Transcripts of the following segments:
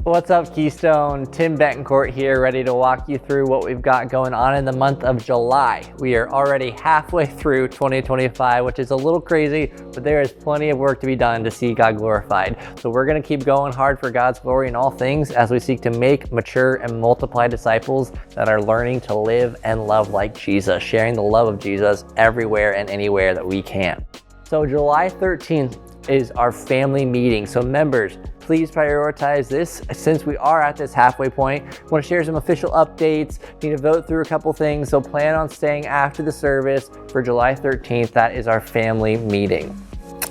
What's up, Keystone? Tim Betancourt here, ready to walk you through what we've got going on in the month of July. We are already halfway through 2025, which is a little crazy, but there is plenty of work to be done to see God glorified. So we're going to keep going hard for God's glory in all things as we seek to make, mature, and multiply disciples that are learning to live and love like Jesus, sharing the love of Jesus everywhere and anywhere that we can. So July 13th is our family meeting. So members, please prioritize this since we are at this halfway point. I want to share some official updates. Need to vote through a couple things. So plan on staying after the service for July 13th. That is our family meeting.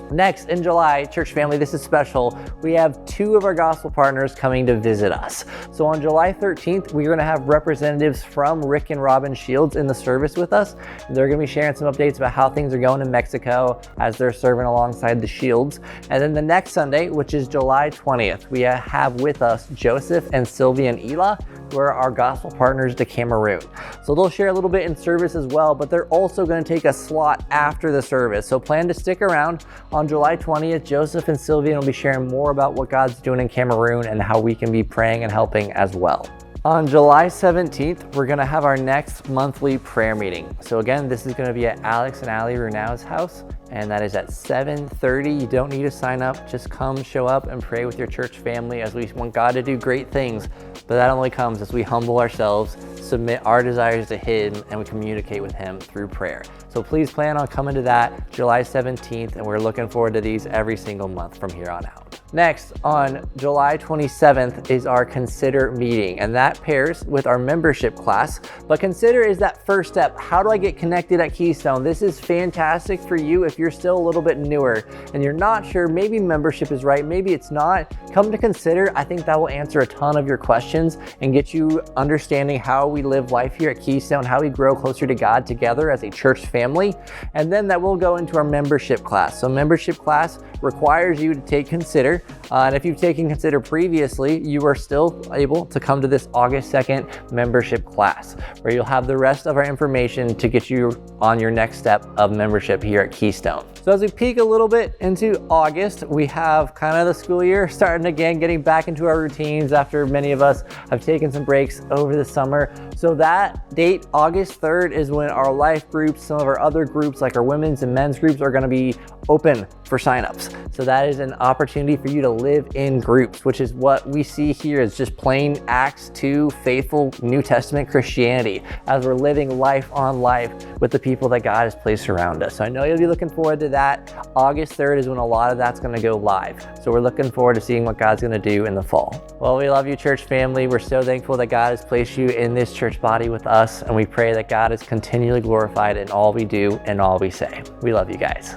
Next, in July, church family, this is special. We have two of our gospel partners coming to visit us. So on July 13th, we're going to have representatives from Rick and Robin Shields in the service with us. They're going to be sharing some updates about how things are going in Mexico as they're serving alongside the Shields. And then the next Sunday, which is July 20th, we have with us Joseph and Sylvia and Ela, who are our gospel partners to Cameroon. So they'll share a little bit in service as well, but they're also going to take a slot after the service. So plan to stick around. On July 20th, Joseph and Sylvia will be sharing more about what God's doing in Cameroon and how we can be praying and helping as well. On July 17th, we're going to have our next monthly prayer meeting. So again, this is going to be at Alex and Ali Runau's house, and that is at 7:30. You don't need to sign up. Just come, show up, and pray with your church family as we want God to do great things. But that only comes as we humble ourselves, submit our desires to Him, and we communicate with Him through prayer. So please plan on coming to that July 17th, and we're looking forward to these every single month from here on out. Next, on July 27th is our Consider meeting, and that pairs with our membership class. But Consider is that first step. How do I get connected at Keystone? This is fantastic for you if you're still a little bit newer and you're not sure, maybe membership is right, maybe it's not. Come to Consider. I think that will answer a ton of your questions and get you understanding how we live life here at Keystone, how we grow closer to God together as a church family. And then that will go into our membership class. So membership class requires you to take Consider. And if you've taken Consider previously, you are still able to come to this August 2nd membership class, where you'll have the rest of our information to get you on your next step of membership here at Keystone. So as we peek a little bit into August, we have kind of the school year starting again, getting back into our routines after many of us have taken some breaks over the summer. So that date, August 3rd, is when our life groups, some of our other groups like our women's and men's groups, are going to be open for signups. So that is an opportunity for you to live in groups, which is what we see here as just plain Acts 2 faithful New Testament Christianity, as we're living life on life with the people that God has placed around us. So I know you'll be looking forward to that. August 3rd is when a lot of that's going to go live. So we're looking forward to seeing what God's going to do in the fall. Well, we love you, church family. We're so thankful that God has placed you in this church body with us, and we pray that God is continually glorified in all we do and all we say. We love you guys.